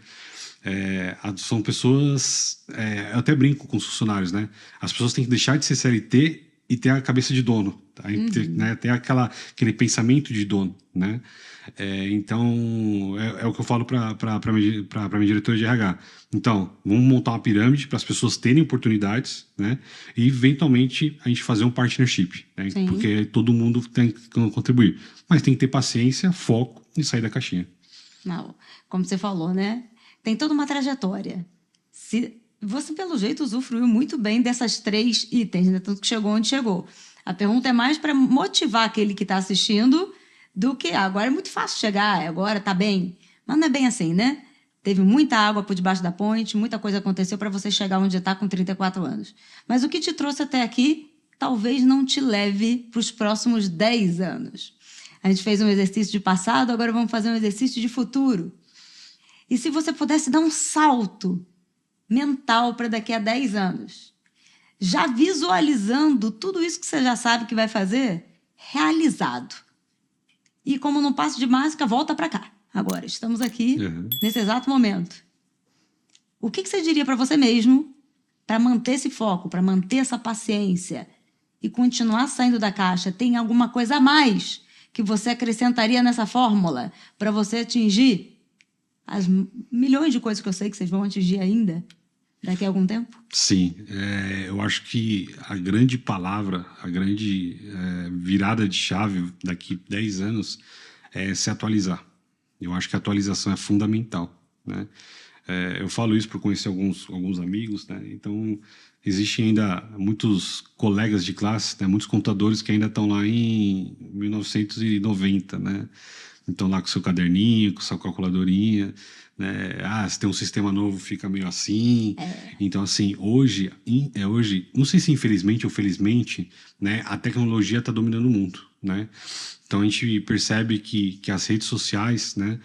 São pessoas, eu até brinco com os funcionários, né? As pessoas têm que deixar de ser CLT e ter a cabeça de dono, tá? Né? Ter aquele pensamento de dono, né? Então é o que eu falo para minha diretora de RH. Então, vamos montar uma pirâmide para as pessoas terem oportunidades, né? E eventualmente a gente fazer um partnership, né? Porque todo mundo tem que contribuir, mas tem que ter paciência, foco e sair da caixinha. Não, como você falou, né? tem toda uma trajetória. Você, pelo jeito, usufruiu muito bem dessas 3 itens, né? Tanto que chegou onde chegou. A pergunta é mais para motivar aquele que está assistindo do que agora é muito fácil chegar, agora está bem. Mas não é bem assim, né? Teve muita água por debaixo da ponte, muita coisa aconteceu para você chegar onde está com 34 anos. Mas o que te trouxe até aqui talvez não te leve para os próximos 10 anos. A gente fez um exercício de passado, agora vamos fazer um exercício de futuro. E se você pudesse dar um salto mental para daqui a 10 anos, já visualizando tudo isso que você já sabe que vai fazer, realizado. E como num passo de mágica, volta para cá. Agora, estamos aqui, nesse exato momento. O que você diria para você mesmo para manter esse foco, para manter essa paciência e continuar saindo da caixa? Tem alguma coisa a mais que você acrescentaria nessa fórmula para você atingir as milhões de coisas que eu sei que vocês vão atingir ainda daqui a algum tempo? Sim, eu acho que a grande palavra, a grande virada de chave daqui 10 anos é se atualizar. Eu acho que a atualização é fundamental, né? Eu falo isso por conhecer alguns amigos, né? Então, existem ainda muitos colegas de classe, né? Muitos contadores que ainda estão lá em 1990, né? Então, lá com seu caderninho, com sua calculadorinha, né? Se tem um sistema novo, fica meio assim. Então, assim, hoje, não sei se infelizmente ou felizmente, né? A tecnologia está dominando o mundo, né? Então, a gente percebe que as redes sociais, né?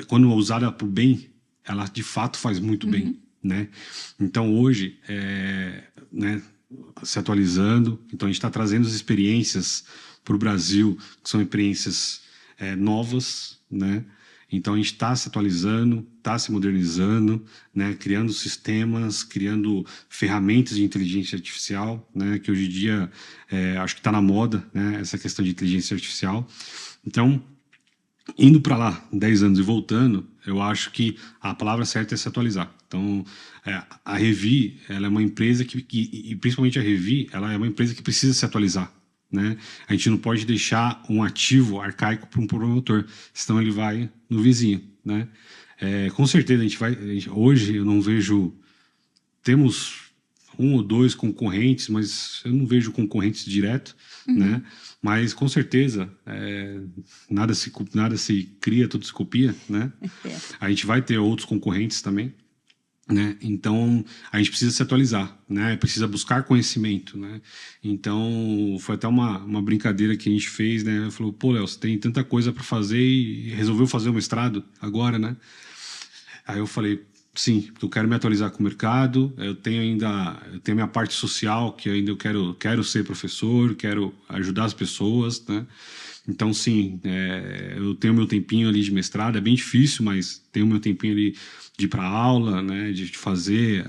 Quando usada por bem, ela de fato faz muito bem, né? Então, hoje, né? Se atualizando, então a gente está trazendo as experiências para o Brasil, que são experiências novas, né? Então a gente está se atualizando, está se modernizando, né? Criando sistemas, criando ferramentas de inteligência artificial, né? Que hoje em dia acho que está na moda, né? Essa questão de inteligência artificial. Então, indo para lá 10 anos e voltando, eu acho que a palavra certa é se atualizar. Então, a Revi, ela é uma empresa e principalmente a Revi, ela é uma empresa que precisa se atualizar, né? A gente não pode deixar um ativo arcaico para um promotor, senão ele vai no vizinho, né? Com certeza hoje eu não vejo, temos 1 ou 2 concorrentes, mas eu não vejo concorrentes direto, né? Mas com certeza nada se cria, tudo se copia, né? A gente vai ter outros concorrentes também, né? Então a gente precisa se atualizar, né? Precisa buscar conhecimento, né? Então foi até uma brincadeira que a gente fez, né? Falou, pô, Léo, você tem tanta coisa para fazer e resolveu fazer o mestrado agora, né? Aí eu falei, sim, porque eu quero me atualizar com o mercado, eu tenho minha parte social, que ainda eu quero ser professor, quero ajudar as pessoas, né? Então, sim, eu tenho meu tempinho ali de mestrado, é bem difícil, mas tenho meu tempinho ali de ir para aula, né? De fazer,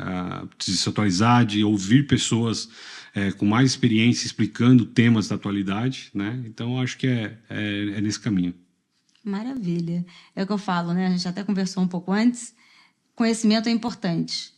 de se atualizar, de ouvir pessoas com mais experiência explicando temas da atualidade, né? Então, acho que é nesse caminho. Maravilha. É o que eu falo, né? A gente até conversou um pouco antes. Conhecimento é importante,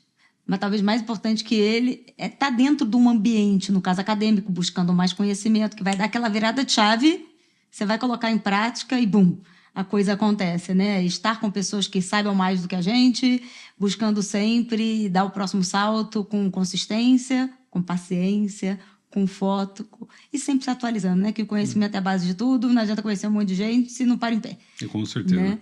mas talvez mais importante que ele estar dentro de um ambiente, no caso acadêmico, buscando mais conhecimento, que vai dar aquela virada de chave, você vai colocar em prática e bum, a coisa acontece, né? Estar com pessoas que saibam mais do que a gente, buscando sempre dar o próximo salto com consistência, com paciência, com foco e sempre se atualizando, né? Que o conhecimento é a base de tudo, não adianta conhecer um monte de gente se não para em pé. Com certeza. Né?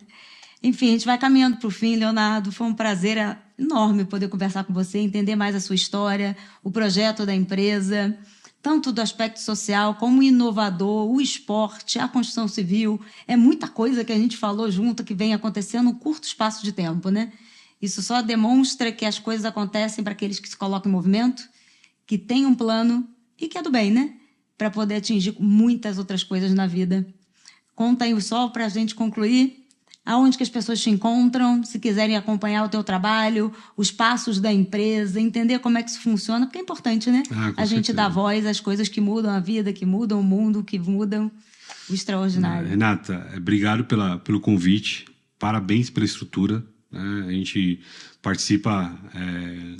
Enfim, a gente vai caminhando para o fim, Leonardo. Foi um prazer enorme poder conversar com você, entender mais a sua história, o projeto da empresa, tanto do aspecto social como inovador, o esporte, a construção civil. É muita coisa que a gente falou junto que vem acontecendo em um curto espaço de tempo, né? Isso só demonstra que as coisas acontecem para aqueles que se colocam em movimento, que têm um plano e que é do bem, né? Para poder atingir muitas outras coisas na vida. Conta aí só para a gente concluir. Aonde que as pessoas te encontram, se quiserem acompanhar o teu trabalho, os passos da empresa, entender como é que isso funciona, porque é importante, né? A gente dá voz às coisas que mudam a vida, que mudam o mundo, que mudam o extraordinário. Renata, obrigado pelo convite, parabéns pela estrutura. né? A gente participa,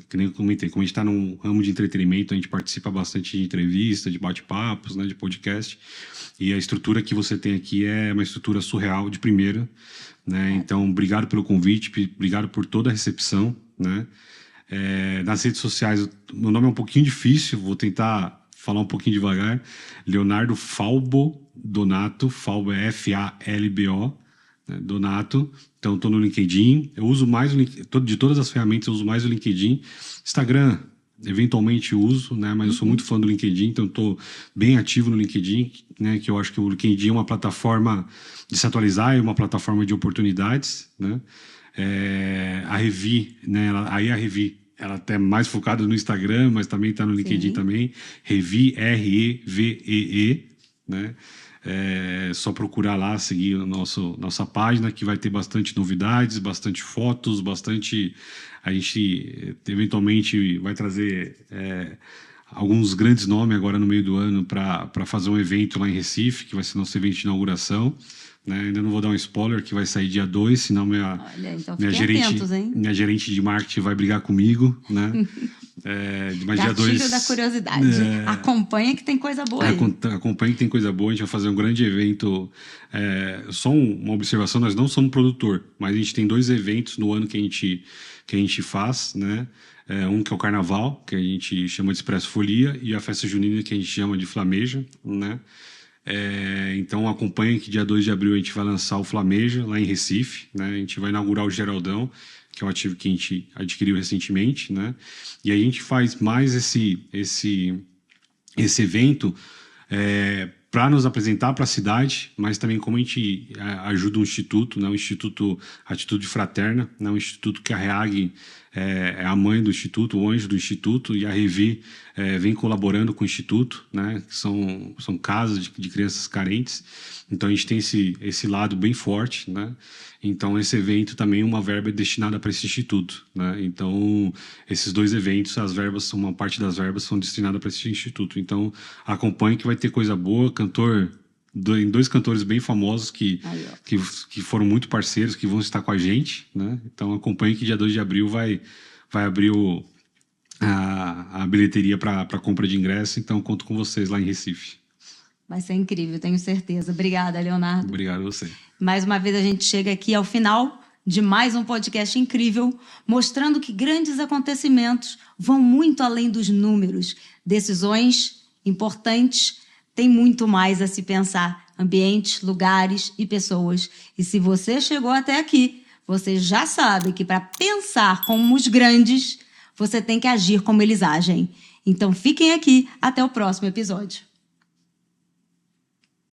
que nem eu comentei, como a gente está num ramo de entretenimento, a gente participa bastante de entrevista, de bate-papos, né, de podcast. E a estrutura que você tem aqui é uma estrutura surreal, de primeira, né? Então, obrigado pelo convite, obrigado por toda a recepção, né? Nas redes sociais, meu nome é um pouquinho difícil, vou tentar falar um pouquinho devagar. Leonardo Falbo Donato, Falbo é Falbo, né? Donato. Então, estou no LinkedIn. Eu uso mais de todas as ferramentas, eu uso mais o LinkedIn. Instagram, eventualmente uso, né? Mas eu sou muito fã do LinkedIn, então estou bem ativo no LinkedIn, né? Que eu acho que o LinkedIn é uma plataforma de se atualizar, é uma plataforma de oportunidades, né? A Revi, né? A Revi, ela tá mais focada no Instagram, mas também está no LinkedIn também. Revi, Revee, né? Só procurar lá, seguir nossa página, que vai ter bastante novidades, bastante fotos, bastante... A gente eventualmente vai trazer alguns grandes nomes agora no meio do ano para fazer um evento lá em Recife, que vai ser nosso evento de inauguração. Né? Ainda não vou dar um spoiler, que vai sair dia 2, senão minha gerente de marketing vai brigar comigo, né? Mas dia 2... da curiosidade. Acompanha que tem coisa boa aí. Acompanha que tem coisa boa. A gente vai fazer um grande evento. Só uma observação, nós não somos produtor, mas a gente tem 2 eventos no ano que a gente faz, né? Um que é o Carnaval, que a gente chama de Expresso Folia, e a Festa Junina, que a gente chama de Flameja, né? Então acompanha que dia 2 de abril a gente vai lançar o Flameja lá em Recife, né? A gente vai inaugurar o Geraldão, que é um ativo que a gente adquiriu recentemente, né? E aí a gente faz mais esse evento para nos apresentar para a cidade, mas também como a gente ajuda um instituto, né? O Instituto Atitude Fraterna, né? Um instituto que a REAG é a mãe do instituto, o anjo do instituto, e a Revi vem colaborando com o instituto, né? Que são casas de crianças carentes. Então a gente tem esse lado bem forte, né? Então esse evento também uma verba é destinada para esse instituto, né? Então esses 2 eventos, uma parte das verbas são destinadas para esse instituto. Então acompanhe que vai ter coisa boa. 2 cantores bem famosos que foram muito parceiros, que vão estar com a gente, né? Então acompanhe que dia 2 de abril vai abrir a bilheteria para compra de ingresso. Então conto com vocês lá em Recife. Vai ser incrível, tenho certeza. Obrigada, Leonardo. Obrigado a você. Mais uma vez a gente chega aqui ao final de mais um podcast incrível, mostrando que grandes acontecimentos vão muito além dos números. Decisões importantes têm muito mais a se pensar. Ambientes, lugares e pessoas. E se você chegou até aqui, você já sabe que para pensar como os grandes, você tem que agir como eles agem. Então fiquem aqui, até o próximo episódio.